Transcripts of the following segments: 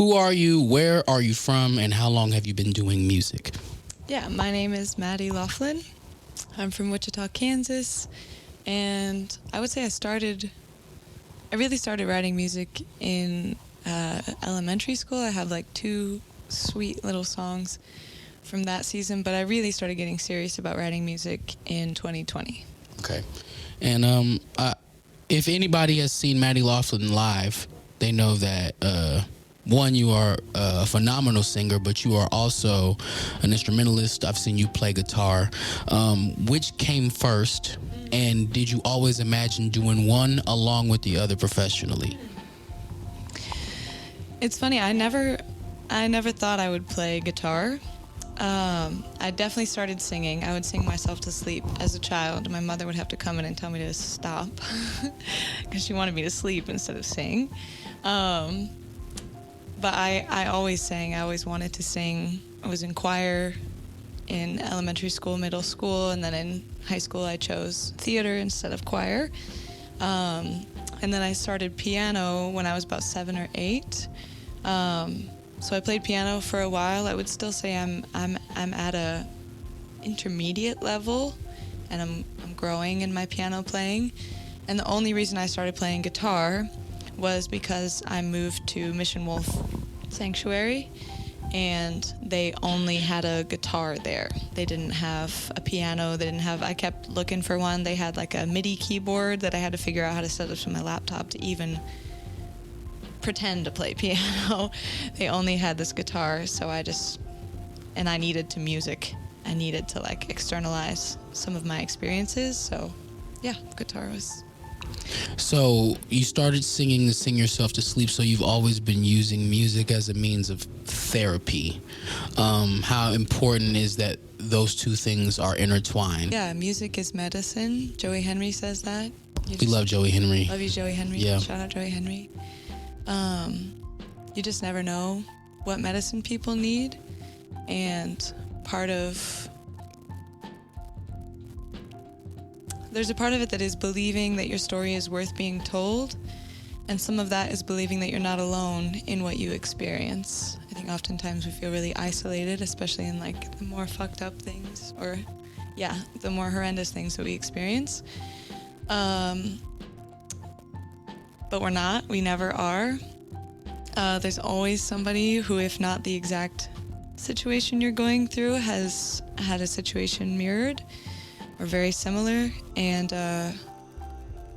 Who are you? Where are you from? And how long have you been doing music? Yeah, my name is Madi Laughlin. I'm from Wichita, Kansas, and I would say I really started writing music in elementary school. I have like two sweet little songs from that season, but I really started getting serious about writing music in 2020. Okay. And if anybody has seen Madi Laughlin live, they know that one, you are a phenomenal singer, but you are also an instrumentalist. I've seen you play guitar. Which came first, and did you always imagine doing one along with the other professionally? It's funny, I never thought I would play guitar. I definitely started singing. I would sing myself to sleep as a child. My mother would have to come in and tell me to stop because she wanted me to sleep instead of sing. But I always sang. I always wanted to sing. I was in choir in elementary school, middle school, and then in high school I chose theater instead of choir. And then I started piano when I was about 7 or 8. So I played piano for a while. I would still say I'm at a intermediate level, and I'm growing in my piano playing. And the only reason I started playing guitar was because I moved to Mission Wolf Sanctuary, and they only had a guitar there. They didn't have a piano. I kept looking for one. They had like a MIDI keyboard that I had to figure out how to set up to my laptop to even pretend to play piano. They only had this guitar, so I needed to music. I needed to like externalize some of my experiences, so yeah, guitar was... So you started singing to sing yourself to sleep, so you've always been using music as a means of therapy. How important is that those two things are intertwined? Yeah, music is medicine. Joey Henry says that. We love Joey Henry. Love you, Joey Henry. Yeah. Shout out Joey Henry. You just never know what medicine people need, and there's a part of it that is believing that your story is worth being told, and some of that is believing that you're not alone in what you experience. I think oftentimes we feel really isolated, especially in like the more fucked up things, or the more horrendous things that we experience. But we're not. We never are. There's always somebody who, if not the exact situation you're going through, has had a situation mirrored or very similar, and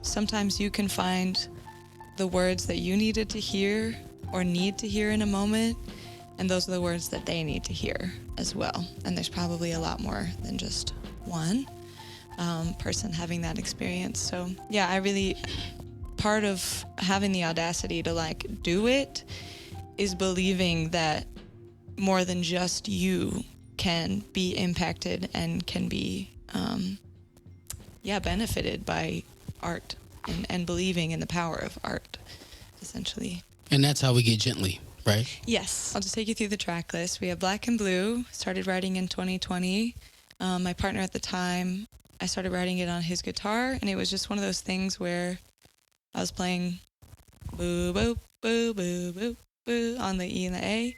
sometimes you can find the words that you needed to hear or need to hear in a moment, and those are the words that they need to hear as well. And there's probably a lot more than just one person having that experience. So yeah, part of having the audacity to like do it is believing that more than just you can be impacted and can be benefited by art, and believing in the power of art, essentially. And that's how we get Gently, right? Yes. I'll just take you through the track list. We have Black and Blue, started writing in 2020. My partner at the time, I started writing it on his guitar, and it was just one of those things where I was playing boo, boo, boo, boo, boo, boo on the E and the A.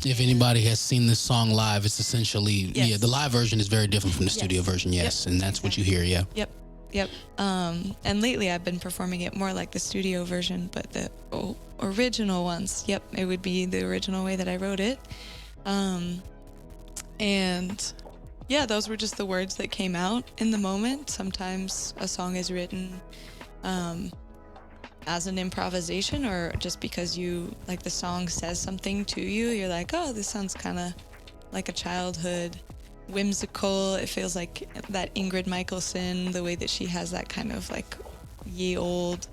If anybody has seen this song live, it's essentially, the live version is very different from the studio version, yes, and that's what you hear, yeah. Yep. And lately I've been performing it more like the studio version, but the original ones, it would be the original way that I wrote it. And yeah, those were just the words that came out in the moment. Sometimes a song is written as an improvisation, or just because the song says something to you, you're like, oh, this sounds kind of like a childhood whimsical. It feels like that Ingrid Michaelson, the way that she has that kind of like ye old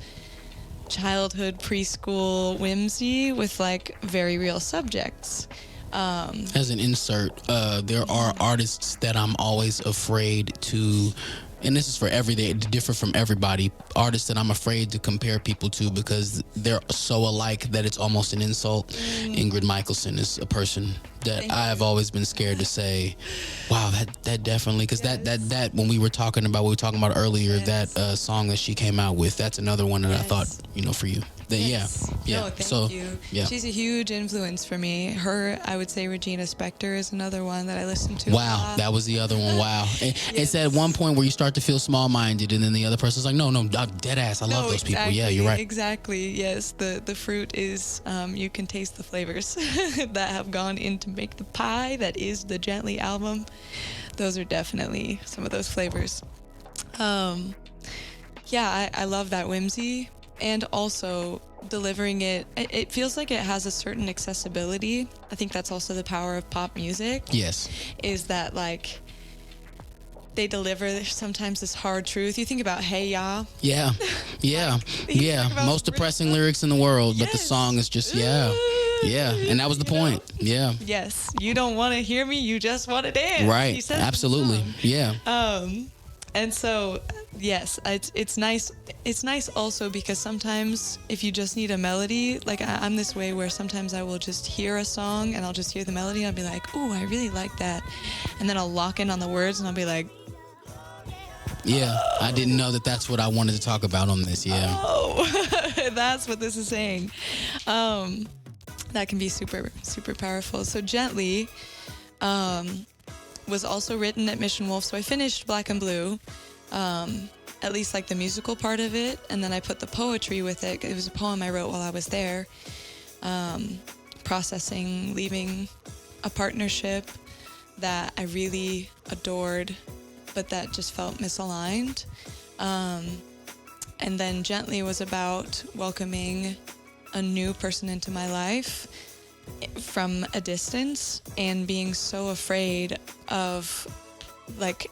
childhood preschool whimsy with like very real subjects. As an insert, there are artists that I'm always afraid to, and this is for everyday, different from everybody, artists that I'm afraid to compare people to because they're so alike that it's almost an insult. Ingrid Michaelson is a person that I've always been scared to say, wow, that definitely, because that when we were talking about earlier, that song that she came out with, that's another one that I thought, for you. Yes. Yeah. No, thank So, you. yeah. She's a huge influence for me. I would say Regina Spektor is another one that I listen to. Wow, that was the other one. Wow. It's at one point where you start to feel small-minded, and then the other person's like, no, dead ass. I love those people. Yeah, you're right. Exactly. Yes. The fruit is, you can taste the flavors that have gone in to make the pie that is the Gently album. Those are definitely some of those flavors. Yeah, I love that whimsy, and also delivering it feels like it has a certain accessibility. I think that's also the power of pop music. Yes. Is that like they deliver sometimes this hard truth. You think about Hey Ya. Yeah. Yeah. Yeah. Most depressing lyrics in the world, but the song is just, yeah. And that was the point. Yeah. Yes. You don't want to hear me, you just want to dance. Right. Absolutely. Yeah. And so, yes, it's nice. It's nice also because sometimes if you just need a melody, like I'm this way where sometimes I will just hear a song and I'll just hear the melody and I'll be like, ooh, I really like that. And then I'll lock in on the words and I'll be like, yeah, I didn't know that's what I wanted to talk about on this. Yeah. Oh, that's what this is saying. That can be super, super powerful. So Gently was also written at Mission Wolf. So I finished Black and Blue, at least like the musical part of it. And then I put the poetry with it. It was a poem I wrote while I was there, processing, leaving a partnership that I really adored, but that just felt misaligned. And then Gently was about welcoming a new person into my life from a distance and being so afraid of like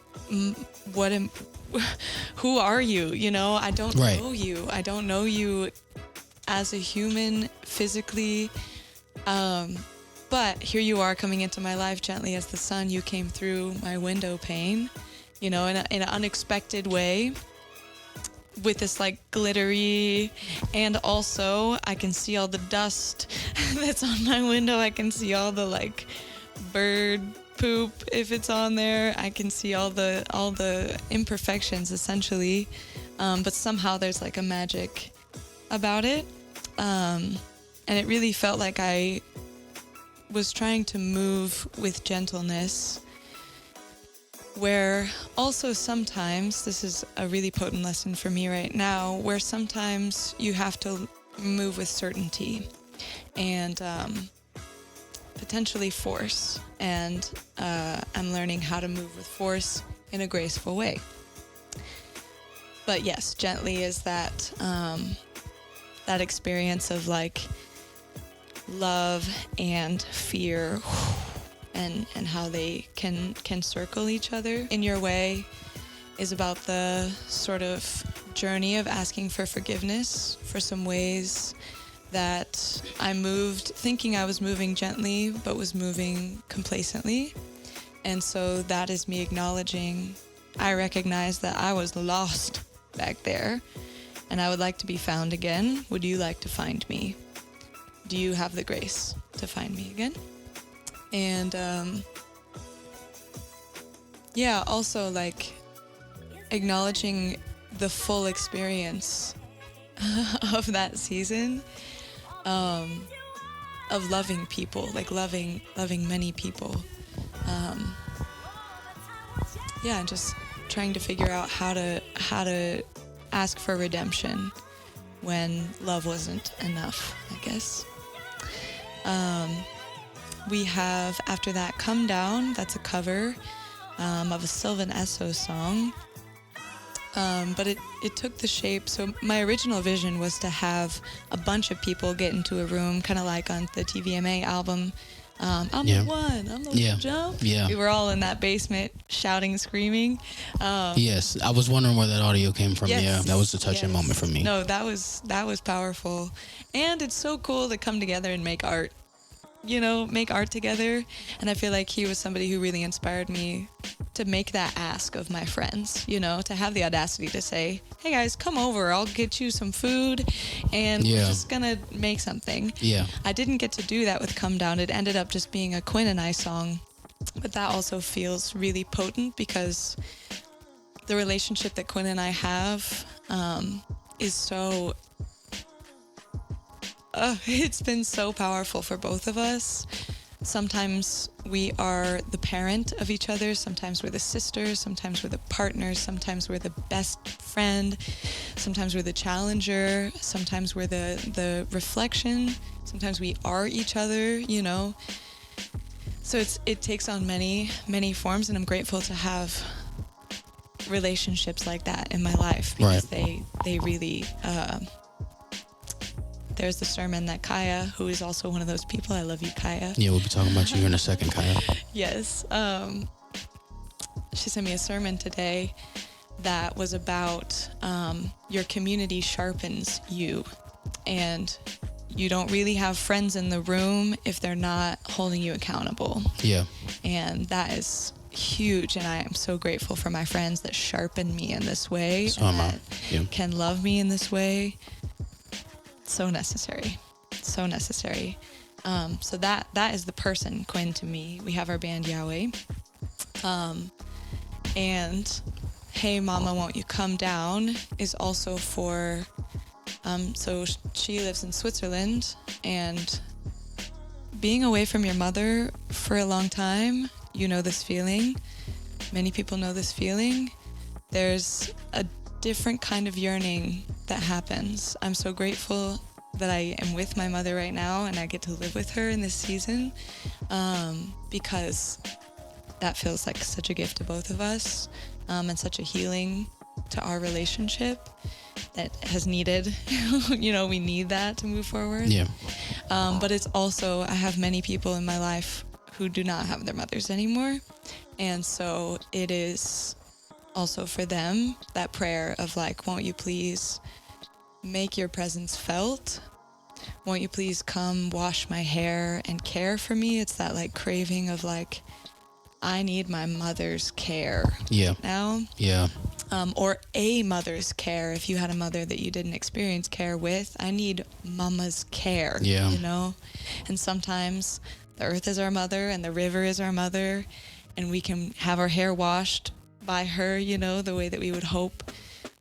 who are you? You know, I don't know you. I don't know you as a human physically. But here you are coming into my life gently as the sun. You came through my window pane, you know, in an unexpected way, with this like glittery, and also I can see all the dust that's on my window. I can see all the like bird poop if it's on there. I can see all the imperfections essentially, but somehow there's like a magic about it, and it really felt like I was trying to move with gentleness, where also sometimes, this is a really potent lesson for me right now, where sometimes you have to move with certainty and potentially force. And I'm learning how to move with force in a graceful way. But yes, Gently is that that experience of like love and fear, and how they can circle each other in your way, is about the sort of journey of asking for forgiveness for some ways that I moved thinking I was moving gently but was moving complacently. And so that is me acknowledging I recognize that I was lost back there and I would like to be found again. Would you like to find me? Do you have the grace to find me again? And yeah, also like acknowledging the full experience of that season, of loving people, like loving many people. Yeah, and just trying to figure out how to ask for redemption when love wasn't enough, I guess. We have, after that, Come Down. That's a cover of a Sylvan Esso song. But it took the shape. So my original vision was to have a bunch of people get into a room, kind of like on the TVMA album. I'm the one. I'm the one jump. Yeah. We were all in that basement shouting and screaming. Yes. I was wondering where that audio came from. Yes. Yeah. That was a touching moment for me. No, that was powerful. And it's so cool to come together and make art. You know, make art together. And I feel like he was somebody who really inspired me to make that ask of my friends, you know, to have the audacity to say, hey guys, come over, I'll get you some food and we're just gonna make something. Yeah. I didn't get to do that with Come Down. It ended up just being a Quinn and I song. But that also feels really potent because the relationship that Quinn and I have is so It's been so powerful for both of us. Sometimes we are the parent of each other. Sometimes we're the sisters. Sometimes we're the partners. Sometimes we're the best friend. Sometimes we're the challenger. Sometimes we're the reflection. Sometimes we are each other, you know. So it takes on many, many forms, and I'm grateful to have relationships like that in my life, because they really there's the sermon that Kaya, who is also one of those people, I love you, Kaya. Yeah, we'll be talking about you in a second, Kaya. Yes. She sent me a sermon today that was about your community sharpens you, and you don't really have friends in the room if they're not holding you accountable. Yeah. And that is huge, and I am so grateful for my friends that sharpen me in this way, so and that can love me in this way. So necessary. So necessary. So that is the person, Quinn, to me. We have our band Yahweh. And Hey Mama, Won't You Come Down is also for, so she lives in Switzerland, and being away from your mother for a long time, you know this feeling. Many people know this feeling. There's a different kind of yearning that happens. I'm so grateful that I am with my mother right now, and I get to live with her in this season, because that feels like such a gift to both of us, and such a healing to our relationship that has needed, you know, we need that to move forward. Yeah. But it's also, I have many people in my life who do not have their mothers anymore, and so it is also for them that prayer of like, won't you please make your presence felt? Won't you please come wash my hair and care for me? It's that like craving of like, I need my mother's care now. Yeah. Or a mother's care. If you had a mother that you didn't experience care with, I need mama's care, you know? And sometimes the earth is our mother and the river is our mother, and we can have our hair washed by her, you know, the way that we would hope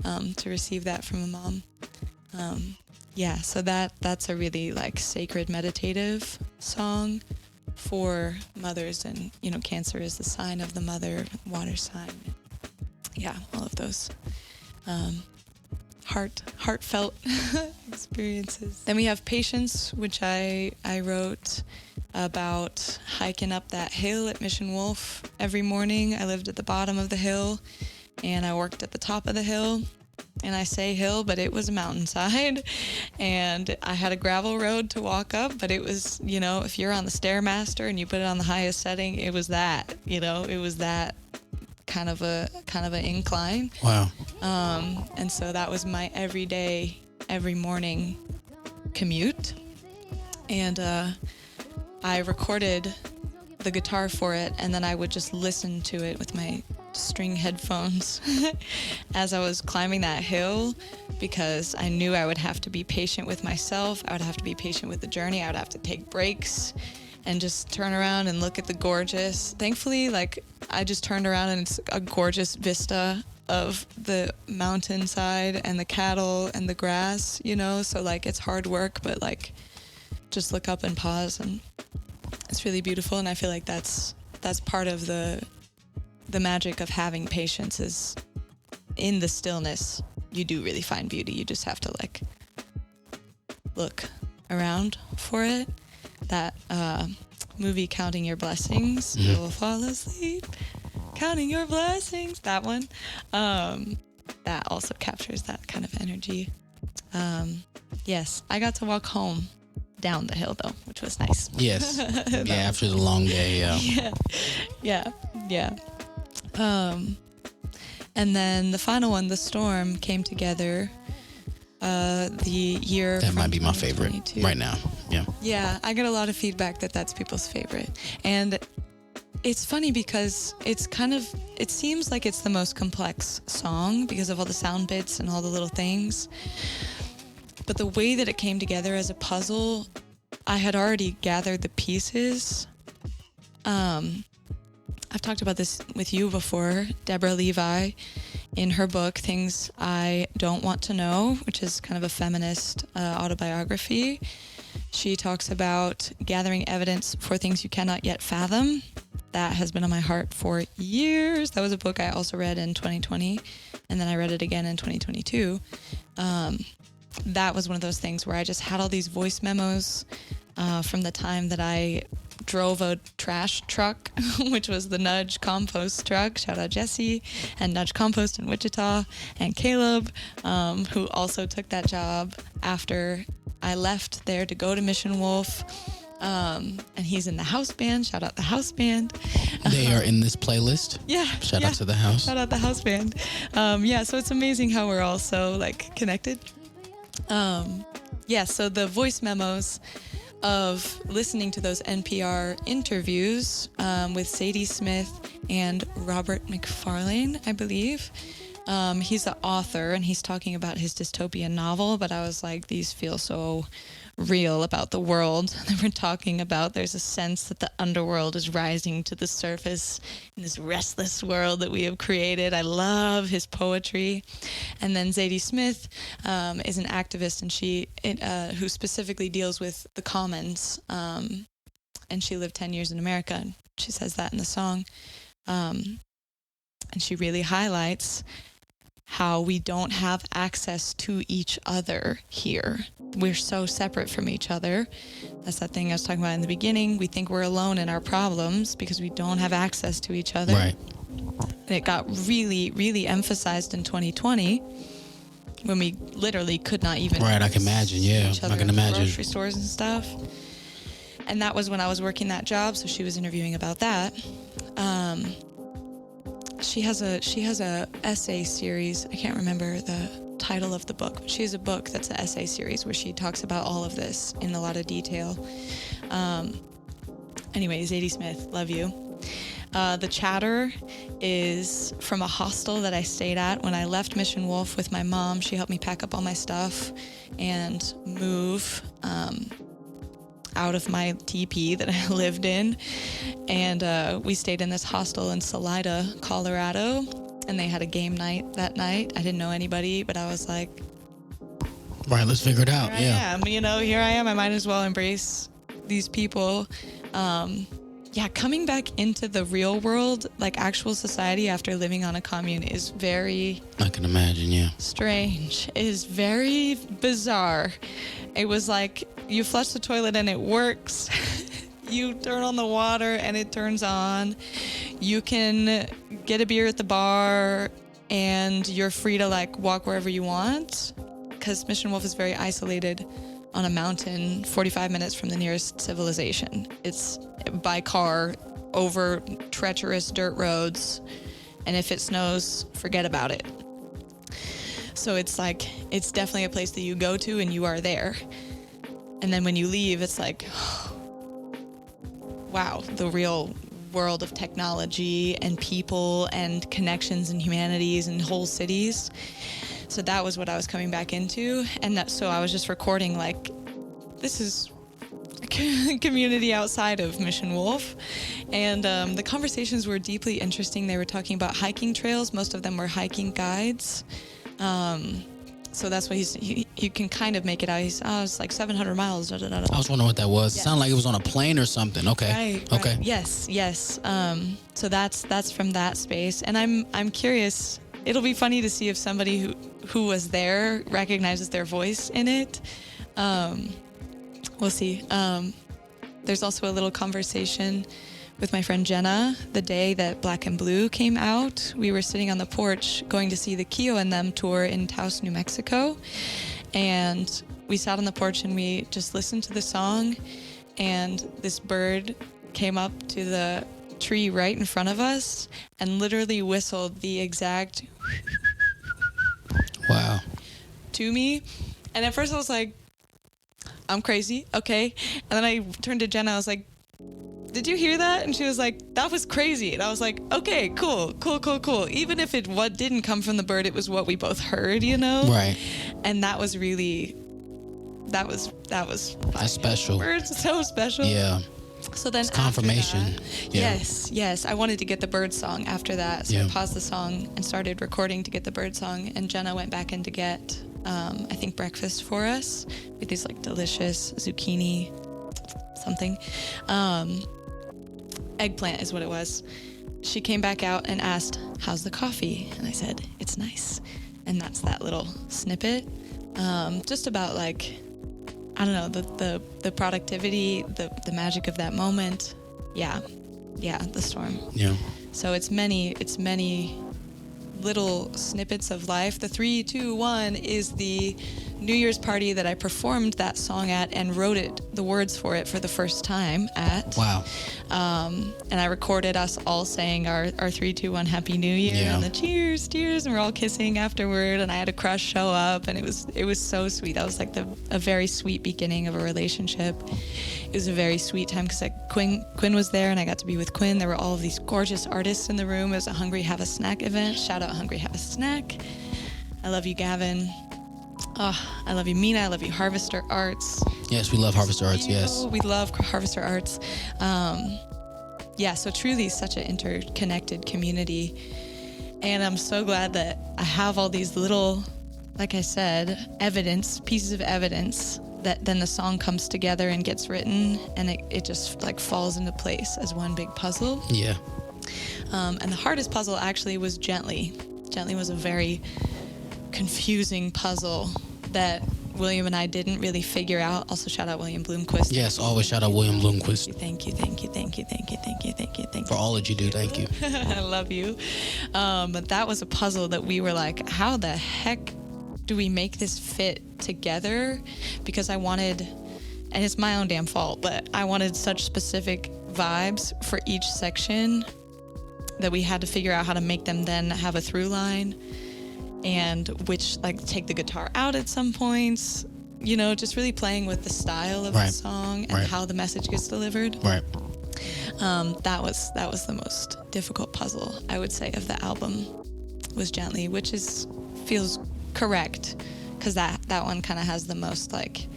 to receive that from a mom. So that's a really like sacred meditative song for mothers, and you know, Cancer is the sign of the mother, water sign. Yeah, all of those heartfelt experiences. Then we have Patience, which I wrote about hiking up that hill at Mission Wolf every morning. I lived at the bottom of the hill, and I worked at the top of the hill. And I say hill, but it was a mountainside, and I had a gravel road to walk up, but it was, you know, if you're on the Stairmaster and you put it on the highest setting, it was that, you know, it was that kind of an incline. Wow. And so that was my everyday, every morning commute. And I recorded the guitar for it, and then I would just listen to it with my string headphones as I was climbing that hill, because I knew I would have to be patient with myself. I would have to be patient with the journey. I would have to take breaks and just turn around and look at the gorgeous. Thankfully, like, I just turned around and it's a gorgeous vista of the mountainside and the cattle and the grass, you know, so like it's hard work, but like just look up and pause, and it's really beautiful. And I feel like that's part of the magic of having patience, is in the stillness you do really find beauty. You just have to like look around for it. That movie Counting Your Blessings, you will fall asleep counting your blessings, that one, that also captures that kind of energy. Yes, I got to walk home down the hill though, which was nice. Yes. Yeah, after the long day. Yeah. And then the final one, The Storm, came together the year. That might be my favorite right now. Yeah, I get a lot of feedback that that's people's favorite, and it's funny because it seems like it's the most complex song because of all the sound bits and all the little things. But the way that it came together as a puzzle, I had already gathered the pieces. I've talked about this with you before. Deborah Levi, in her book, Things I Don't Want to Know, which is kind of a feminist autobiography, She talks about gathering evidence for things you cannot yet fathom. That has been on my heart for years. That was a book I also read in 2020, and then I read it again in 2022. That was one of those things where I just had all these voice memos from the time that I drove a trash truck, which was the Nudge Compost truck. Shout out Jesse and Nudge Compost in Wichita, and KLUB, who also took that job after I left there to go to Mission Wolf. And he's in the house band. Shout out the house band. They are in this playlist. Yeah. Shout out to the house. Shout out the house band. So it's amazing how we're all so connected. So the voice memos of listening to those NPR interviews with Zadie Smith and Robert McFarlane, I believe. He's an author, and he's talking about his dystopian novel, but I was like, these feel so real about the world that we're talking about. There's a sense that the underworld is rising to the surface in this restless world that we have created. I love his poetry. And then Zadie Smith is an activist, and who specifically deals with the commons. And she lived 10 years in America, and she says that in the song. And she really highlights how we don't have access to each other here. We're so separate from each other. That's that thing I was talking about in the beginning. We think we're alone in our problems because we don't have access to each other. Right. And it got really, really emphasized in 2020 when we literally could not even. Right, I can imagine. Yeah, I can imagine. Grocery stores and stuff. And that was when I was working that job, so she was interviewing about that. She has a essay series. I can't remember the title of the book, but she has a book that's an essay series where she talks about all of this in a lot of detail. Anyway, Zadie Smith, love you. The chatter is from a hostel that I stayed at when I left Mission Wolf with my mom. She helped me pack up all my stuff and move out of my teepee that I lived in. And we stayed in this hostel in Salida, Colorado, and they had a game night that night. I didn't know anybody, but I was like, right, let's figure it out. here I am. I might as well embrace these people. Coming back into the real world, like actual society after living on a commune, is very... I can imagine, yeah. Strange. It is very bizarre. It was like you flush the toilet and it works. You turn on the water and it turns on. You can get a beer at the bar and you're free to walk wherever you want, because Mission Wolf is very isolated on a mountain 45 minutes from the nearest civilization. It's by car over treacherous dirt roads, and if it snows, forget about it. So it's definitely a place that you go to and you are there. And then when you leave, it's like, wow, the real world of technology and people and connections and humanities and whole cities. So that was what I was coming back into. And so I was just recording this is a community outside of Mission Wolf. And the conversations were deeply interesting. They were talking about hiking trails. Most of them were hiking guides. So that's what you can kind of make it out. It's like 700 miles. Da, da, da, da. I was wondering what that was. Yes. It sounded like it was on a plane or something. Okay. Right. Okay. Yes. So that's from that space. And I'm curious. It'll be funny to see if somebody who was there recognizes their voice in it. We'll see. There's also a little conversation with my friend Jenna the day that Black and Blue came out. We were sitting on the porch going to see the Keo and them tour in Taos, New Mexico. And we sat on the porch and we just listened to the song. And this bird came up to the tree right in front of us and literally whistled the exact wow to me. And at first I was like, I'm crazy, okay. And then I turned to Jenna, I was like, did you hear that? And she was like, that was crazy. And I was like, okay, cool. Even if what didn't come from the bird, it was what we both heard, Right. And that was really, that's special. Birds, so special. Yeah. So then it's confirmation. Yeah. Yes. I wanted to get the bird song after that. So I paused the song and started recording to get the bird song. And Jenna went back in to get I think, breakfast for us with these like delicious zucchini something. Eggplant is what it was. She came back out and asked, "How's the coffee?" And I said, "It's nice." And that's that little snippet. Just about like, I don't know, the productivity, the magic of that moment. Yeah, the storm. Yeah. So it's many little snippets of life. The 3, 2, 1 is the New Year's party that I performed that song at and wrote the words for it for the first time at. Wow. And I recorded us all saying our 3, 2, 1 Happy New Year, Yeah. and the cheers, and we're all kissing afterward, and I had a crush show up, and it was so sweet. That was like a very sweet beginning of a relationship. It was a very sweet time because Quinn was there, and I got to be with Quinn. There were all of these gorgeous artists in the room. It was a Hungry Have a Snack event. Shout out Hungry Have a Snack. I love you, Gavin. Oh, I love you, Mina. I love you, Harvester Arts. Yes, we love Harvester Arts. Yes. We love Harvester Arts. So truly such an interconnected community. And I'm so glad that I have all these little, like I said, pieces of evidence that then the song comes together and gets written, and it just like falls into place as one big puzzle. Yeah. And the hardest puzzle actually was Gently. Gently was a very confusing puzzle that William and I didn't really figure out. Also, shout out William Bloomquist. Yes, always shout out William Bloomquist. Thank you. For all that you do, thank you. I love you. But that was a puzzle that we were like, how the heck do we make this fit together? Because I wanted, and it's my own damn fault, but I wanted such specific vibes for each section that we had to figure out how to make them then have a through line, and which like take the guitar out at some points, just really playing with the style of the song and how the message gets delivered. Right. That was the most difficult puzzle, I would say, of the album, was Gently, which feels correct, because that one kind of has the most like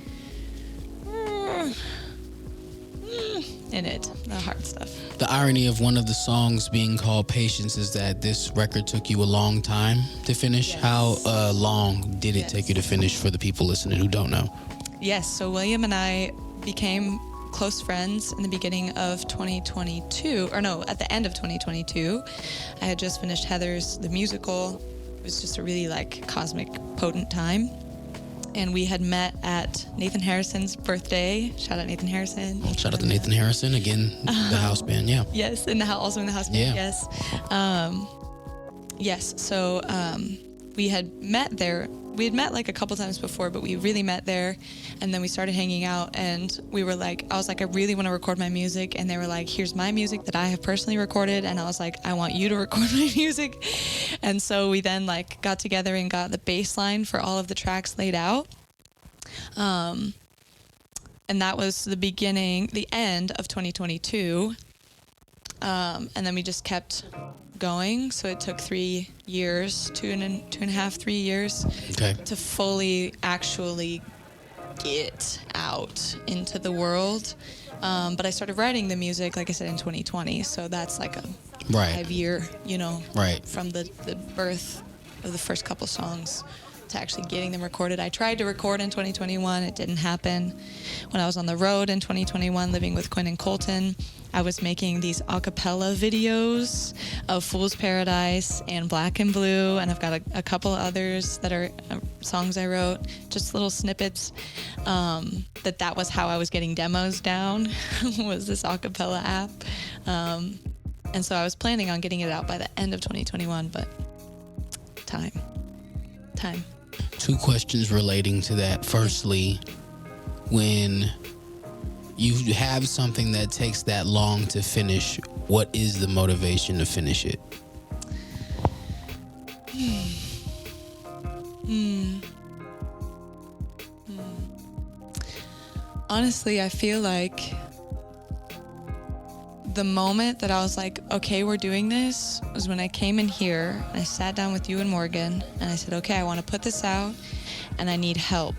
in it, the hard stuff. The irony of one of the songs being called Patience is that this record took you a long time to finish. Yes. How long did it take you to finish, for the people listening who don't know? Yes, so William and I became close friends in the beginning of 2022, at the end of 2022. I had just finished Heathers, the musical. It was just a really like cosmic, potent time. And we had met at Nathan Harrison's birthday. Shout out Nathan Harrison. Shout out to Nathan Harrison again, the house band. Yeah. Yes, also in the house band. Yeah. Yes. So we had met there. We had met like a couple times before, but we really met there, and then we started hanging out, and I was like, I really want to record my music, and they were like, here's my music that I have personally recorded, and I was like, I want you to record my music. And so we then like got together and got the bass line for all of the tracks laid out. And that was the end of 2022. And then we just kept going. So it took 3 years, 3 years to fully actually get out into the world. But I started writing the music, like I said, in 2020. So that's like a 5-year, from the birth of the first couple songs to actually getting them recorded. I tried to record in 2021. It didn't happen. When I was on the road in 2021, living with Quinn and Colton, I was making these a cappella videos of Fool's Paradise and Black and Blue, and I've got a couple others that are songs I wrote, just little snippets. That was how I was getting demos down, was this a cappella app. And so I was planning on getting it out by the end of 2021, but time. 2 questions relating to that. Firstly, when you have something that takes that long to finish, what is the motivation to finish it? Honestly, I feel like the moment that I was like, okay, we're doing this, was when I came in here, I sat down with you and Morgan, and I said, okay, I want to put this out, and I need help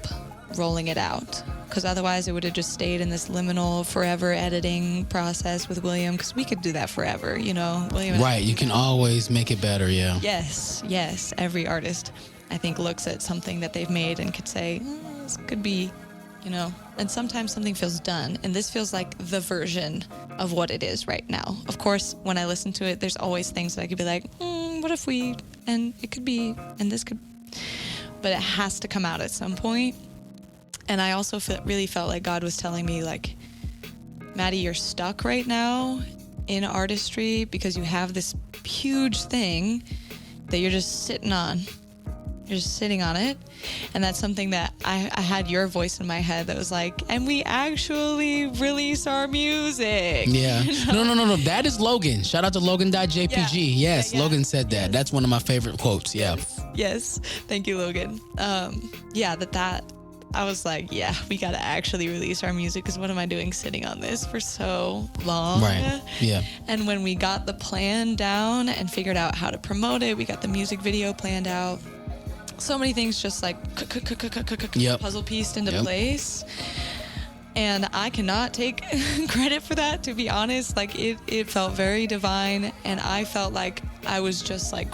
rolling it out. Because otherwise it would have just stayed in this liminal forever editing process with William, because we could do that forever, William. Right, you can always make it better, yeah. Yes, every artist. I think, looks at something that they've made and could say, this could be, and sometimes something feels done. And this feels like the version of what it is right now. Of course, when I listen to it, there's always things that I could be like, what if we, and it could be, and this could, but it has to come out at some point. And I also really felt like God was telling me, like, Maddie, you're stuck right now in artistry because you have this huge thing that you're just sitting on. You're just sitting on it. And that's something that I had your voice in my head that was like, and we actually release our music. Yeah. No. That is Logan. Shout out to Logan.jpg. Yes, yeah. Logan said that. Yes. That's one of my favorite quotes. Yeah. Yes. Thank you, Logan. That I was like, yeah, we got to actually release our music because what am I doing sitting on this for so long? Right. Yeah. And when we got the plan down and figured out how to promote it, we got the music video planned out. So many things just like puzzle pieced into place. And I cannot take credit for that, to be honest. Like it felt very divine. And I felt like I was just like,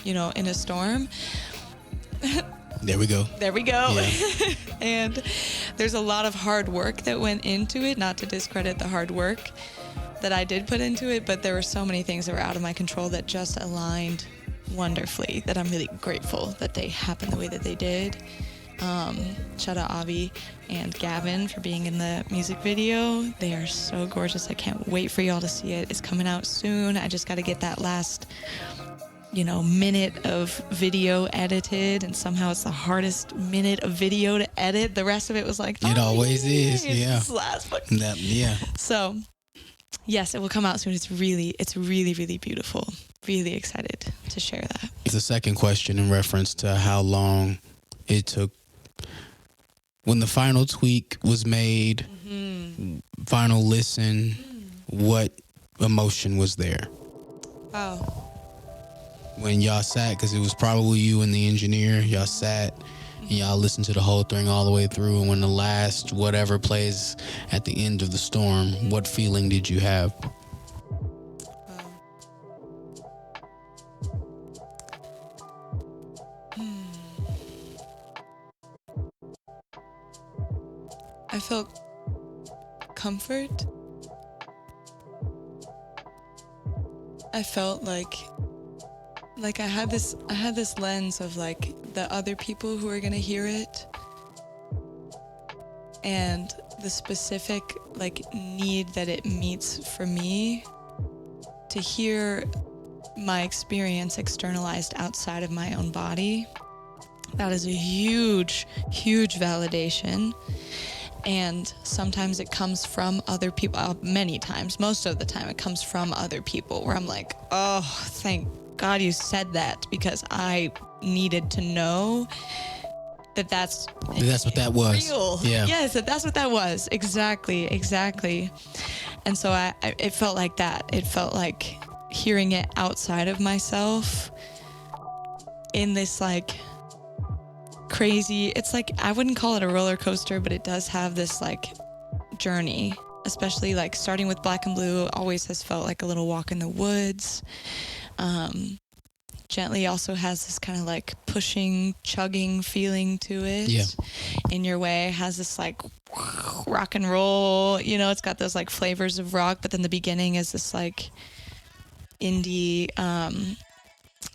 in a storm. There we go. Yeah. And there's a lot of hard work that went into it, not to discredit the hard work that I did put into it, but there were so many things that were out of my control that just aligned wonderfully, that I'm really grateful that they happened the way that they did. Shout out Avi and Gavin for being in the music video. They are so gorgeous. I can't wait for y'all to see it. It's coming out soon. I just got to get that last minute of video edited, and somehow it's the hardest minute of video to edit. The rest of it was like, it always is. Yeah. Last book. Yeah. So, yes, it will come out soon. It's really, really beautiful. Really excited to share that. The second question in reference to how long it took when the final tweak was made, final listen, what emotion was there? Wow. When y'all sat, because it was probably you and the engineer, y'all sat and y'all listened to the whole thing all the way through, and when the last whatever plays at the end of the storm, what feeling did you have? I felt comfort. I felt like I had this lens of like the other people who are gonna hear it, and the specific like need that it meets for me to hear my experience externalized outside of my own body. That is a huge validation. And sometimes it comes from other people. Many times, most of the time, it comes from other people where I'm like, oh, thank God you said that, because I needed to know that's what that was. Real. Yeah. Yes, that's what that was. Exactly. And so it felt like that. It felt like hearing it outside of myself in this like crazy, it's like, I wouldn't call it a roller coaster, but it does have this like journey, especially like starting with Black and Blue always has felt like a little walk in the woods. Gently also has this kind of like pushing, chugging feeling to it. Yeah. In Your Way has this like rock and roll, it's got those like flavors of rock, but then the beginning is this like indie.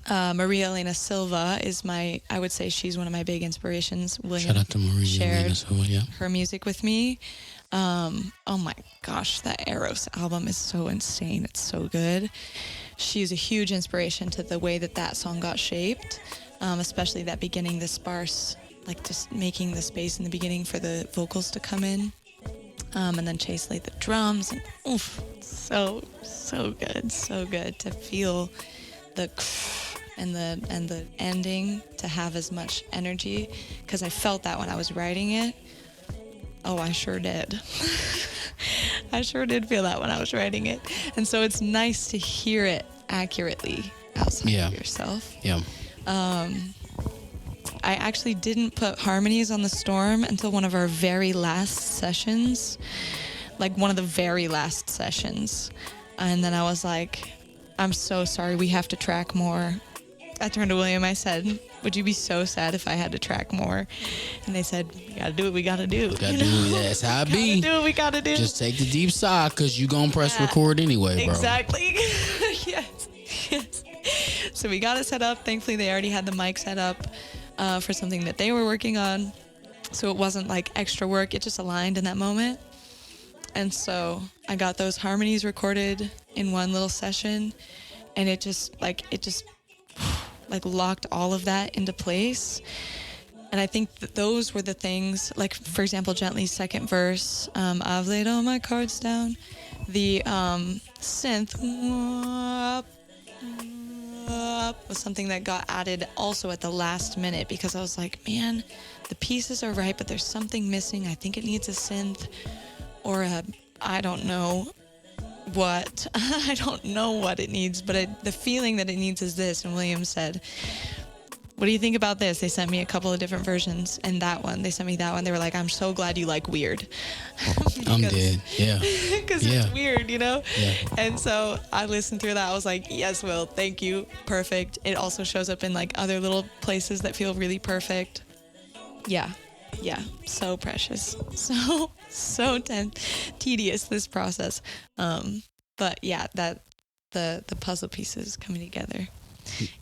Maria Elena Silva is I would say she's one of my big inspirations. William Shout out to Maria Elena Silva, yeah. Her music with me. Oh my gosh, that Eros album is so insane. It's so good. She's a huge inspiration to the way that song got shaped, especially that beginning, the sparse, like just making the space in the beginning for the vocals to come in. And then Chase laid the drums, and so good to feel the and the ending to have as much energy, because I felt that when I was writing it. Oh, I sure did. I sure did feel that when I was writing it. And so it's nice to hear it accurately outside of yourself. Yeah. I actually didn't put harmonies on the storm until one of our very last sessions, like one of the very last sessions. And then I was like, I'm so sorry, we have to track more. I turned to William. I said, "Would you be so sad if I had to track more?" And they said, "We gotta do what we gotta do. Gotta do it. Yeah, that's how it be. Do what we gotta do. Just take the deep sigh, cause you gonna press record anyway, bro. Exactly. Yes. So we got it set up. Thankfully, they already had the mic set up for something that they were working on. So it wasn't like extra work. It just aligned in that moment. And so I got those harmonies recorded in one little session, and it just locked all of that into place. And I think that those were the things, like, for example, Gently's second verse, I've laid all my cards down. The synth was something that got added also at the last minute, because I was like, man, the pieces are right, but there's something missing. I think it needs a synth or I don't know what. I don't know what it needs, but the feeling that it needs is this. And William said, what do you think about this? They sent me a couple of different versions, and they sent me that one. They were like, I'm so glad you like weird. I'm dead. Yeah. Because it's weird, you know? Yeah. And so I listened through that. I was like, yes, Will, thank you. Perfect. It also shows up in like other little places that feel really perfect. Yeah. So precious. So tedious, this process. But yeah, that the puzzle pieces coming together.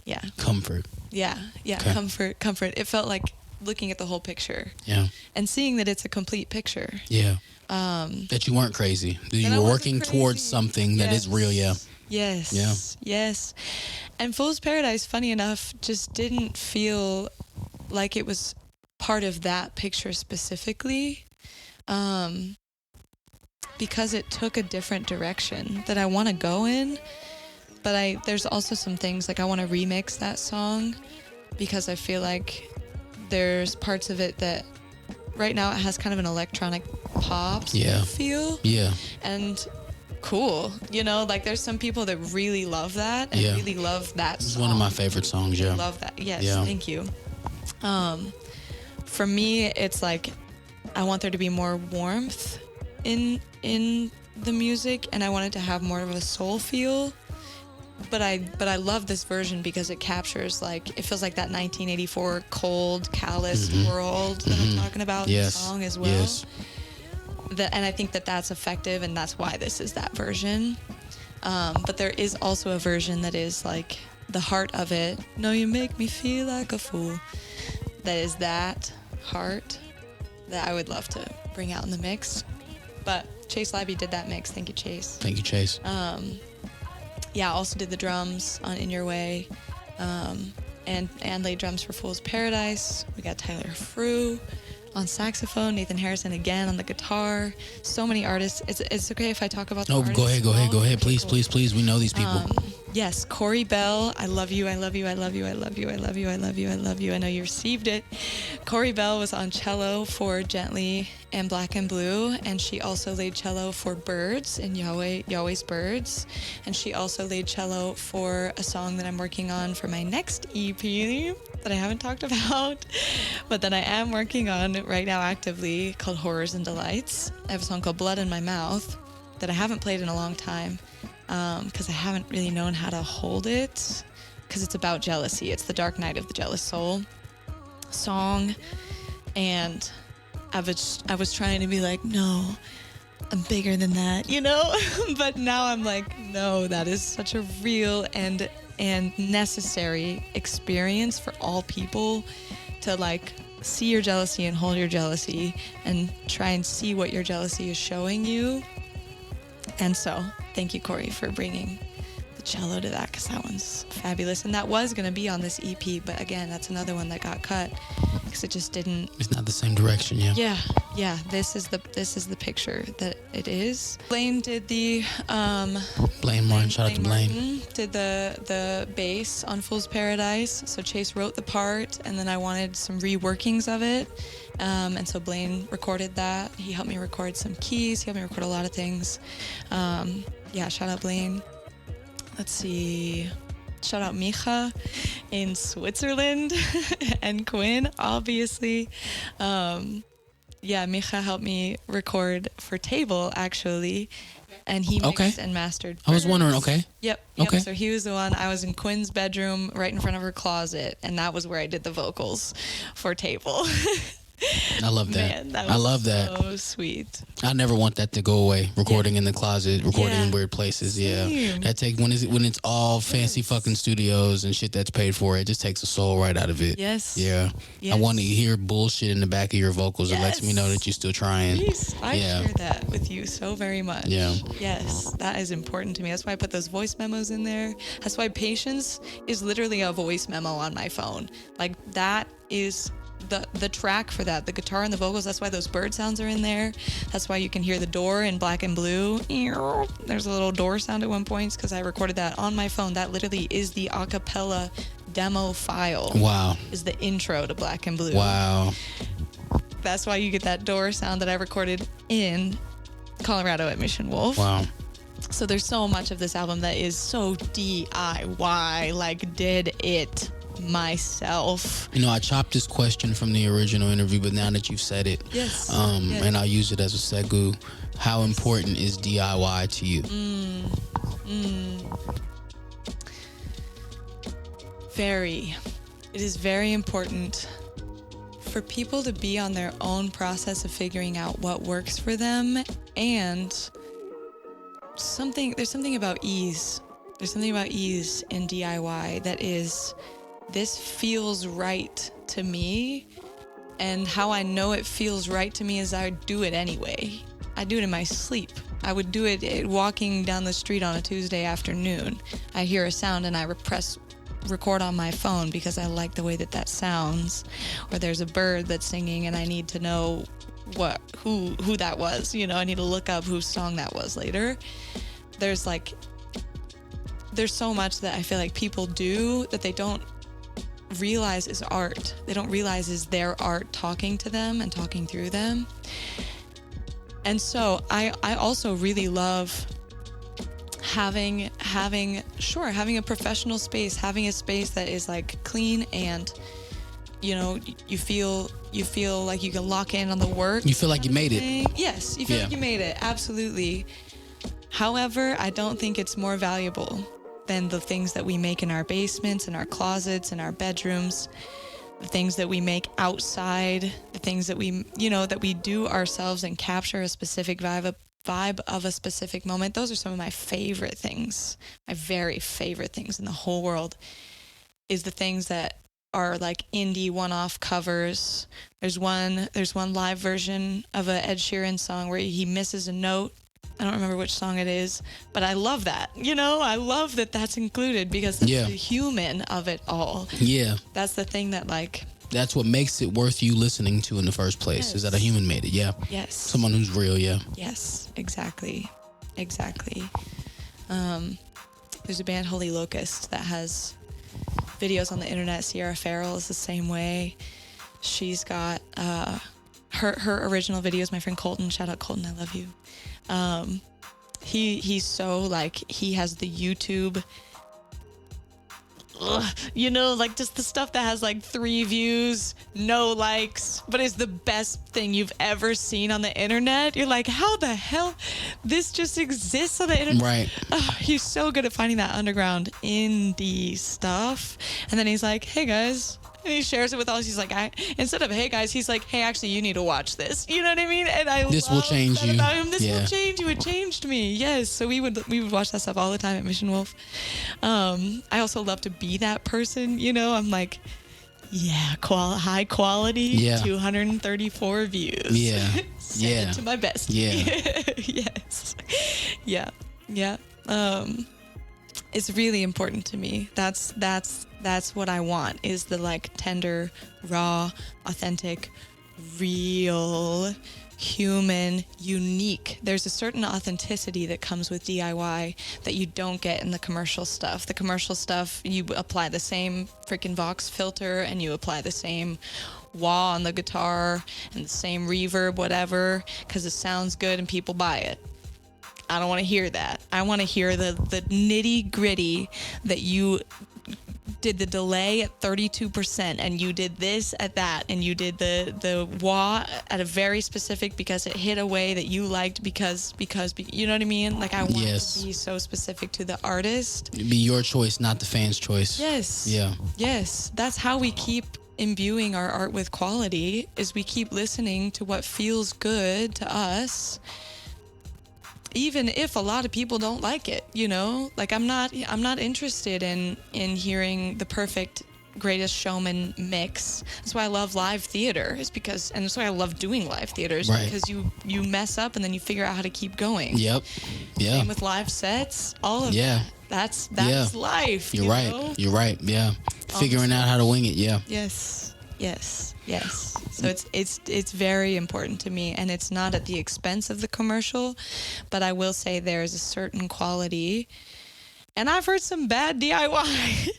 Yeah. Comfort. Yeah. Okay. Comfort. It felt like looking at the whole picture. Yeah. And seeing that it's a complete picture. Yeah. That you weren't crazy. That you were working towards something that is real. Yeah. Yes. Yeah. Yes. And Fool's Paradise, funny enough, just didn't feel like it was part of that picture specifically. Because it took a different direction that I want to go in. But there's also some things, like I want to remix that song, because I feel like there's parts of it that right now it has kind of an electronic pop feel. Yeah. And cool. You know, like there's some people that really love that and really love that song. It's one of my favorite songs, yeah. Love that. Yes, thank you. For me, it's like I want there to be more warmth in the music, and I want it to have more of a soul feel. But I love this version because it captures, like, it feels like that 1984 cold, callous world that I'm talking about in the song as well. Yes. And I think that that's effective, and that's why this is that version. But there is also a version that is like the heart of it. No, you make me feel like a fool. That is that heart that I would love to bring out in the mix. But Chase Libby did that mix. Thank you, Chase. Thank you, Chase. Yeah, also did the drums on In Your Way, and laid drums for Fool's Paradise. We got Tyler Frew on saxophone, Nathan Harrison again on the guitar. So many artists. It's okay if I talk about the artists. Go ahead. Please. We know these people. Yes, Corey Bell. I love you. I know you received it. Corey Bell was on cello for Gently and Black and Blue, and she also laid cello for Birds and Yahweh's Birds, and she also laid cello for a song that I'm working on for my next EP that I haven't talked about, but that I am working on right now actively, called Horrors and Delights. I have a song called Blood in My Mouth that I haven't played in a long time, because I haven't really known how to hold it, because it's about jealousy. It's the Dark Night of the Jealous Soul song, and I was trying to be like, no, I'm bigger than that, you know? But now I'm like, no, that is such a real and necessary experience for all people, to like see your jealousy and hold your jealousy and try and see what your jealousy is showing you. And so thank you, Corey, for bringing the cello to that, because that one's fabulous. And that was going to be on this EP, but again, that's another one that got cut because it just didn't. It's not the same direction, yeah. Yeah. This is the picture that it is. Blaine did the Blaine Martin. Shout out to Blaine. Martin did the bass on Fool's Paradise. So Chase wrote the part, and then I wanted some reworkings of it. And so Blaine recorded that. He helped me record some keys. He helped me record a lot of things. Shout out Blaine. Let's see. Shout out Micha in Switzerland and Quinn, obviously. Micha helped me record for Table, actually. and he mixed and mastered. I was wondering. Okay. Yep. Okay. So he was the one. I was in Quinn's bedroom, right in front of her closet, and that was where I did the vocals for Table. I love that. Man, that was I love that. So sweet. I never want that to go away. Recording in the closet, recording in weird places. Same. Yeah, that take when it's all fancy fucking studios and shit that's paid for. It just takes the soul right out of it. Yes. Yeah. Yes. I want to hear bullshit in the back of your vocals. It lets me know that you're still trying. Please, I share that with you so very much. Yeah. Yes, that is important to me. That's why I put those voice memos in there. That's why Patience is literally a voice memo on my phone. Like that is the track for that, the guitar and the vocals. That's why those bird sounds are in there. That's why you can hear the door in Black and Blue. There's a little door sound at one point because I recorded that on my phone. That literally is the acapella demo file. Wow. Is the intro to Black and Blue. Wow. That's why you get that door sound that I recorded in Colorado at Mission Wolf. Wow. So there's so much of this album that is so DIY, like did it myself. You know, I chopped this question from the original interview, but now that you've said it, yes. And I'll use it as a segue. How important is DIY to you? Very. It is very important for people to be on their own process of figuring out what works for them, and there's something about ease. There's something about ease in DIY that is, this feels right to me, and how I know it feels right to me is I do it anyway. I do it in my sleep. I would do it walking down the street on a Tuesday afternoon. I hear a sound and I press record on my phone because I like the way that sounds. Or there's a bird that's singing and I need to know who that was. You know, I need to look up whose song that was later. There's so much that I feel like people do that they don't realize is art. They don't realize is their art talking to them and talking through them. And so I also really love having a professional space, having a space that is like clean and, you know, you feel like you can lock in on the work. You feel like you made it. Yes, you feel like you made it. Absolutely. However, I don't think it's more valuable than the things that we make in our basements, in our closets, in our bedrooms, the things that we make outside, the things that we do ourselves and capture a specific vibe of a specific moment. Those are some of my favorite things. My very favorite things in the whole world is the things that are like indie one-off covers. There's one live version of a Ed Sheeran song where he misses a note. I don't remember which song it is, but I love that. You know, I love that that's included because that's the human of it all. Yeah. That's the thing that like... That's what makes it worth you listening to in the first place, is that a human made it, Yes. Someone who's real, Yes, exactly. There's a band, Holy Locust, that has videos on the internet. Sierra Farrell is the same way. She's got her original videos. My friend Colton, shout out Colton, I love you. He's so like, he has the YouTube, you know, like just the stuff that has like 3 views, no likes, but is the best thing you've ever seen on the internet. You're like, how the hell this just exists on the internet? Right. He's so good at finding that underground indie stuff. And then he's like, hey guys. And he shares it with us. He's like, instead of hey guys, he's like, hey, actually, you need to watch this. You know what I mean? And this will change you. About him. This will change you. It changed me. Yes. So we would watch that stuff all the time at Mission Wolf. I also love to be that person. You know, I'm like, high quality, 234 views. Yeah. Send it to my bestie. Yes. Yeah. It's really important to me. That's what I want, is the like tender, raw, authentic, real, human, unique. There's a certain authenticity that comes with DIY that you don't get in the commercial stuff. The commercial stuff, you apply the same freaking Vox filter and you apply the same wah on the guitar and the same reverb, whatever, because it sounds good and people buy it. I don't want to hear that. I want to hear the nitty gritty that you did the delay at 32%, and you did this at that, and you did the wah at a very specific because it hit a way that you liked because you know what I mean? Like I want to be so specific to the artist. It'd be your choice, not the fan's choice. Yes. Yeah. Yes. That's how we keep imbuing our art with quality, is we keep listening to what feels good to us, even if a lot of people don't like it, you know? Like I'm not interested in hearing the perfect Greatest Showman mix. That's why I love live theater, is because, and that's why I love doing live theaters, right. because you mess up and then you figure out how to keep going. Yep. Yeah. Same with live sets, all of that. That's life. You're right. Know? You're right. Yeah. Figuring out how to wing it. Yeah. Yes. So it's very important to me, and it's not at the expense of the commercial, but I will say there is a certain quality. And I've heard some bad DIY,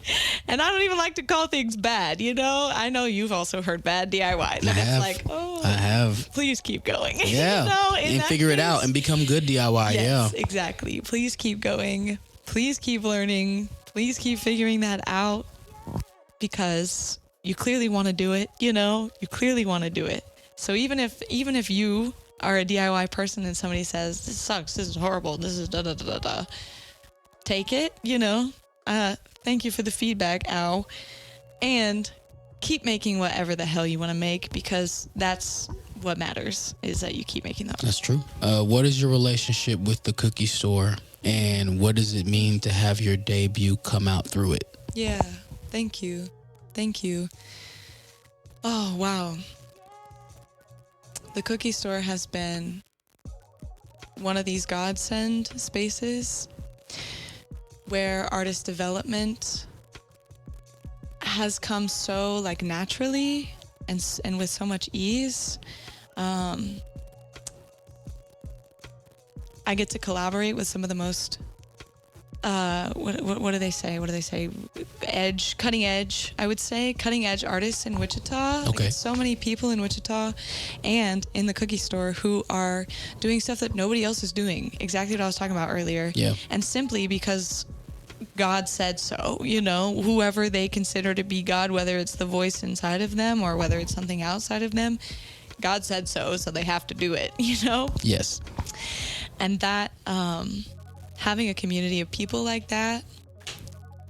and I don't even like to call things bad, you know? I know you've also heard bad DIY. And it's like, I have. Please keep going. Yeah. You know, and figure it out and become good DIY. Yes, yeah. Exactly. Please keep going. Please keep learning. Please keep figuring that out, because you clearly want to do it, you know? You clearly want to do it. So even if you are a DIY person and somebody says, this sucks, this is horrible, this is da-da-da-da-da, take it, you know? Thank you for the feedback, ow. And keep making whatever the hell you want to make, because that's what matters, is that you keep making them. That's true. What is your relationship with the cookie store, and what does it mean to have your debut come out through it? Yeah, thank you. Oh, wow. The cookie store has been one of these godsend spaces where artist development has come so like naturally and with so much ease. I get to collaborate with some of the most what do they say? Cutting edge, I would say, cutting edge artists in Wichita. Okay. Like, so many people in Wichita and in the cookie store who are doing stuff that nobody else is doing. Exactly what I was talking about earlier. Yeah. And simply because God said so, you know, whoever they consider to be God, whether it's the voice inside of them or whether it's something outside of them, God said so they have to do it, you know? Yes. And that, having a community of people like that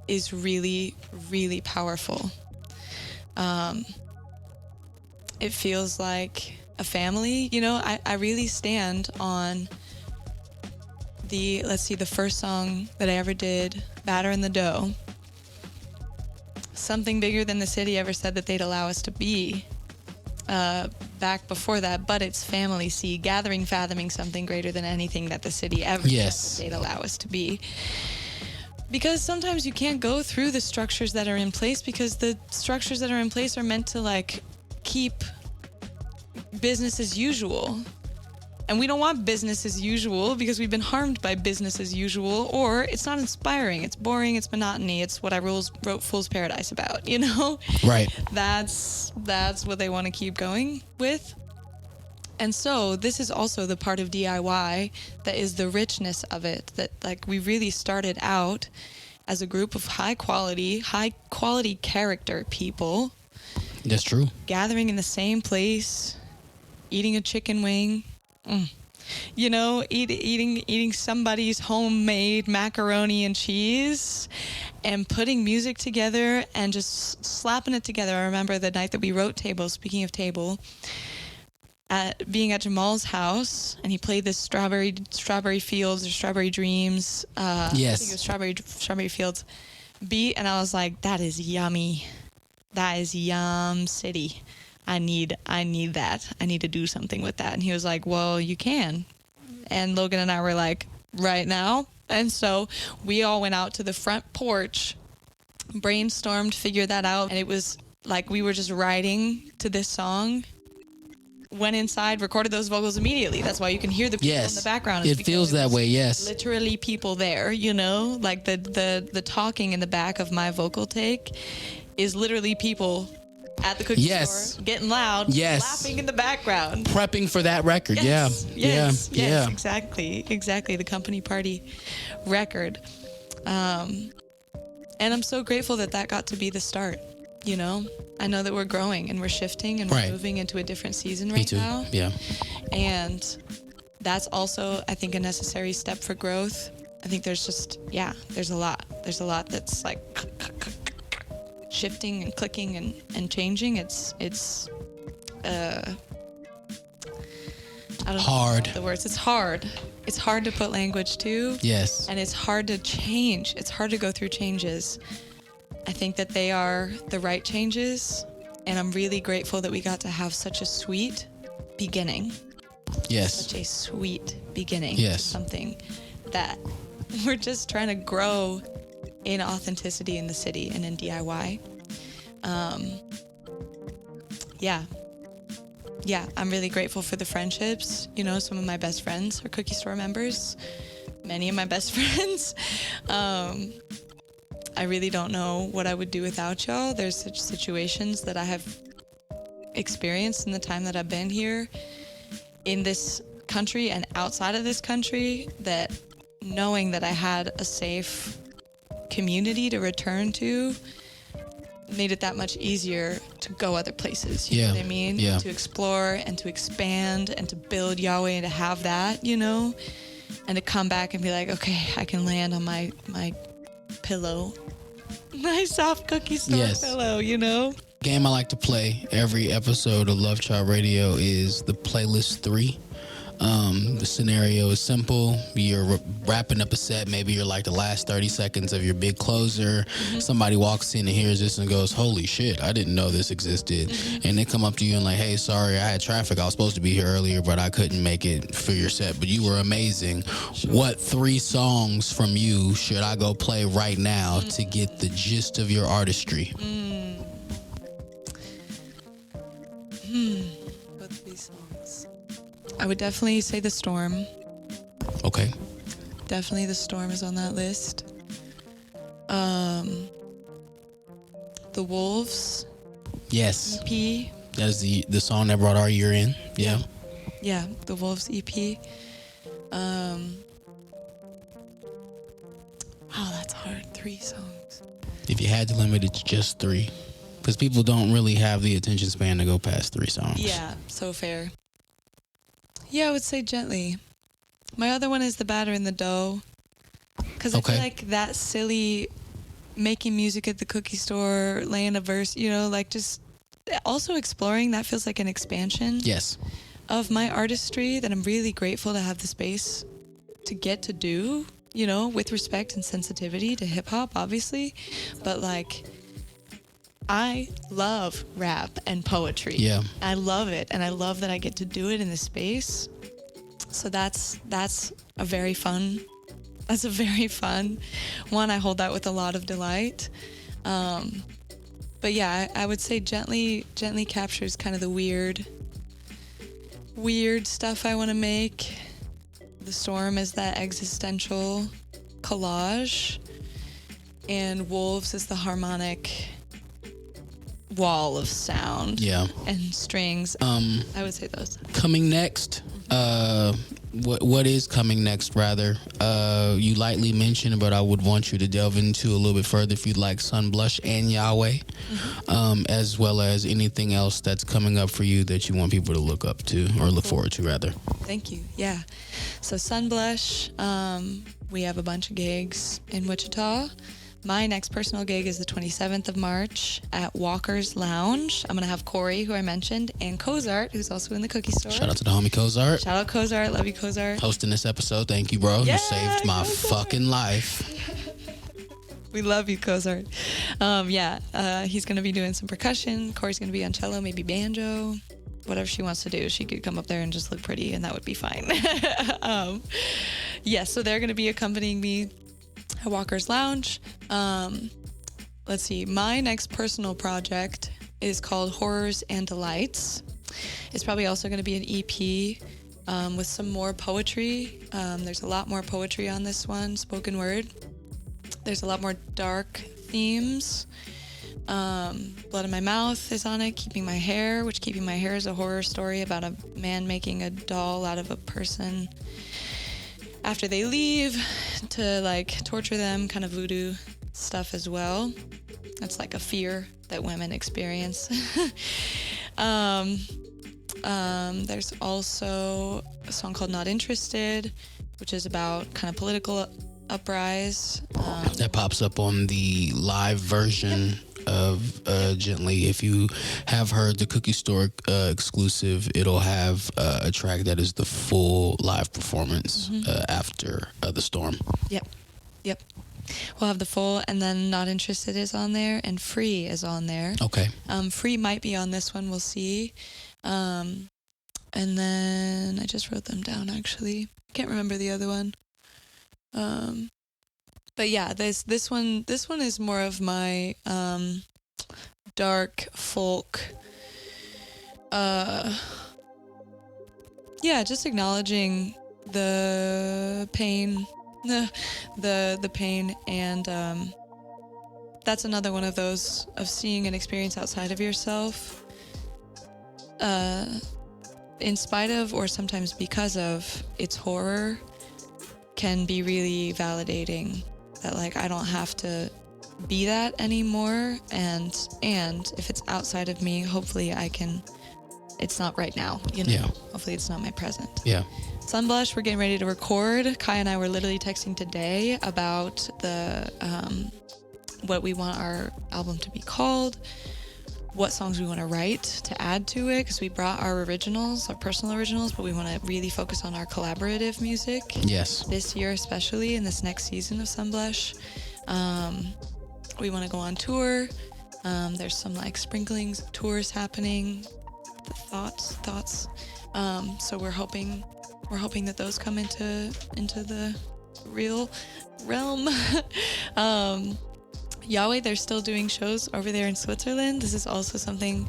is really, really powerful. It feels like a family. You know, I really stand on the first song that I ever did, Batter in the Dough. Something bigger than the city ever said that they'd allow us to be. Back before that, but it's family. See, gathering, fathoming something greater than anything that the city ever said they'd allow us to be. Because sometimes you can't go through the structures that are in place, because the structures that are in place are meant to like keep business as usual. And we don't want business as usual because we've been harmed by business as usual, or it's not inspiring, it's boring, it's monotony, it's what I wrote Fool's Paradise about, you know? Right. That's what they want to keep going with. And so this is also the part of DIY that is the richness of it, that like we really started out as a group of high quality character people. That's true. Gathering in the same place, eating a chicken wing. You know, eating somebody's homemade macaroni and cheese and putting music together and just slapping it together. I remember the night that we wrote Table, speaking of Table, being at Jamal's house, and he played this Strawberry Fields or Strawberry Dreams. Yes. I think it was Strawberry Fields beat, and I was like, that is yummy. That is Yum City. I need that. I need to do something with that. And he was like, well, you can. And Logan and I were like, right now? And so we all went out to the front porch, brainstormed, figured that out. And it was like we were just writing to this song. Went inside, recorded those vocals immediately. That's why you can hear the people in the background. It feels that way, yes. Literally people there, you know? Like the talking in the back of my vocal take is literally people at the cookie store, getting loud, laughing in the background. Prepping for that record, yes, exactly. The company party record. And I'm so grateful that got to be the start, you know? I know that we're growing and we're shifting and we're moving into a different season right now. Yeah. And that's also, I think, a necessary step for growth. I think there's just, there's a lot. There's a lot that's like shifting and clicking and changing. It's I don't hard. know the words. It's hard. It's hard to put language to. Yes. And it's hard to change. It's hard to go through changes. I think that they are the right changes. And I'm really grateful that we got to have such a sweet beginning. Yes. Such a sweet beginning. Yes. To something that we're just trying to grow in authenticity in the city and in DIY. Yeah, I'm really grateful for the friendships. You know, some of my best friends are cookie store members. Many of my best friends. I really don't know what I would do without y'all. There's such situations that I have experienced in the time that I've been here in this country and outside of this country, that knowing that I had a safe community to return to made it that much easier to go other places. You know what I mean? Yeah. To explore and to expand and to build Yahweh and to have that, you know, and to come back and be like, okay, I can land on my pillow, my soft cookie store pillow, you know? Game I like to play every episode of Love Child Radio is the playlist 3. The scenario is simple. You're wrapping up a set. Maybe you're like the last 30 seconds of your big closer. Somebody walks in and hears this and goes, holy shit, I didn't know this existed. And they come up to you and like, hey, sorry, I had traffic. I was supposed to be here earlier, but I couldn't make it for your set. But you were amazing. Sure. What 3 songs from you should I go play right now to get the gist of your artistry? What 3 songs? I would definitely say The Storm. Okay. Definitely The Storm is on that list. The Wolves. Yes. EP. That is the song that brought our year in. Yeah. Yeah, the Wolves EP. Wow, that's hard. 3 songs. If you had to limit it to just 3. Because people don't really have the attention span to go past 3 songs. Yeah, so fair. Yeah, I would say Gently. My other one is The Batter and the Dough. Because I feel like that silly making music at the cookie store, laying a verse, you know, like just also exploring, that feels like an expansion of my artistry that I'm really grateful to have the space to get to do, you know, with respect and sensitivity to hip hop, obviously. But like, I love rap and poetry. Yeah. I love it. And I love that I get to do it in this space. So that's a very fun one. I hold that with a lot of delight. But yeah, I would say Gently captures kind of the weird stuff I want to make. The Storm is that existential collage. And Wolves is the harmonic wall of sound and strings. I would say those. Coming next, what is coming next rather? You lightly mentioned, but I would want you to delve into a little bit further if you'd like, Sunblush and Yahweh, as well as anything else that's coming up for you that you want people to look up to or look forward to rather. Thank you. Yeah. So Sunblush, we have a bunch of gigs in Wichita. My next personal gig is the 27th of March at Walker's Lounge. I'm going to have Corey, who I mentioned, and Kozart, who's also in the cookie store. Shout out to the homie Kozart. Shout out Kozart. Love you, Kozart. Hosting this episode. Thank you, bro. You saved my fucking life. We love you, Kozart. He's going to be doing some percussion. Corey's going to be on cello, maybe banjo. Whatever she wants to do. She could come up there and just look pretty, and that would be fine. So they're going to be accompanying me at Walker's Lounge. Let's see. My next personal project is called Horrors and Delights. It's probably also going to be an EP with some more poetry. There's a lot more poetry on this one, spoken word. There's a lot more dark themes. Blood in My Mouth is on it. Keeping My Hair, which Keeping My Hair is a horror story about a man making a doll out of a person after they leave to like torture them, kind of voodoo stuff as well. That's like a fear that women experience. There's also a song called Not Interested, which is about kind of political uprise. That pops up on the live version of Gently. If you have heard the Cookie Store exclusive, it'll have a track that is the full live performance after the storm. Yep. We'll have the full, and then Not Interested is on there, and Free is on there. Okay. Free might be on this one, we'll see. And then I just wrote them down, actually. I can't remember the other one. But yeah, this one is more of my dark folk. Just acknowledging the pain, the pain, and that's another one of those of seeing an experience outside of yourself, in spite of or sometimes because of its horror, can be really validating. That like I don't have to be that anymore, and if it's outside of me, hopefully I can. It's not right now, you know. Yeah. Hopefully it's not my present. Yeah. Sunblush, we're getting ready to record. Kai and I were literally texting today about the what we want our album to be called, what songs we want to write to add to it, because we brought our originals, our personal originals, but we want to really focus on our collaborative music. Yes. This year, especially in this next season of Sunblush. We want to go on tour. There's some like sprinklings of tours happening. The thoughts. So we're hoping that those come into the real realm. Yahweh, they're still doing shows over there in Switzerland. This is also something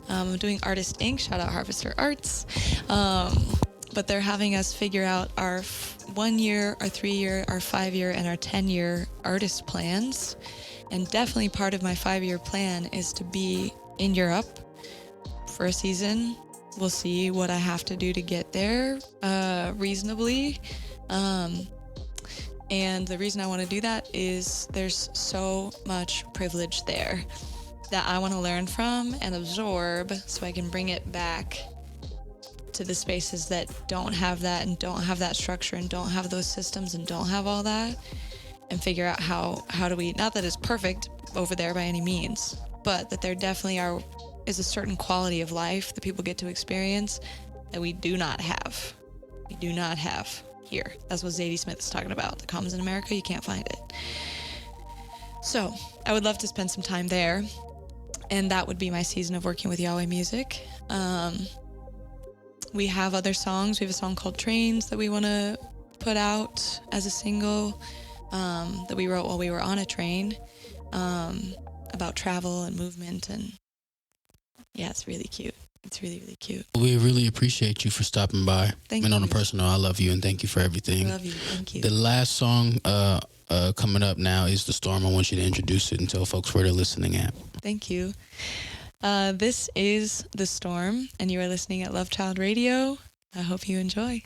I'm doing Artist Inc. Shout out Harvester Arts. But they're having us figure out our 1 year, our 3 year, our 5 year, and our 10-year artist plans. And definitely part of my 5-year plan is to be in Europe for a season. We'll see what I have to do to get there reasonably. And the reason I want to do that is there's so much privilege there that I want to learn from and absorb so I can bring it back to the spaces that don't have that and don't have that structure and don't have those systems and don't have all that, and figure out how do we, not that it's perfect over there by any means, but that there definitely is a certain quality of life that people get to experience that we do not have. We do not have here. That's what Zadie Smith is talking about. The Commons in America, you can't find it. So I would love to spend some time there, and that would be my season of working with Yahweh Music. We have other songs. We have a song called Trains that we want to put out as a single that we wrote while we were on a train, about travel and movement, and yeah, it's really cute. It's really, really cute. We really appreciate you for stopping by. Thank and you. on a personal, I love you and thank you for everything. I love you. Thank you. The last song coming up now is The Storm. I want you to introduce it and tell folks where they're listening at. Thank you. This is The Storm, and you are listening at Love Child Radio. I hope you enjoy.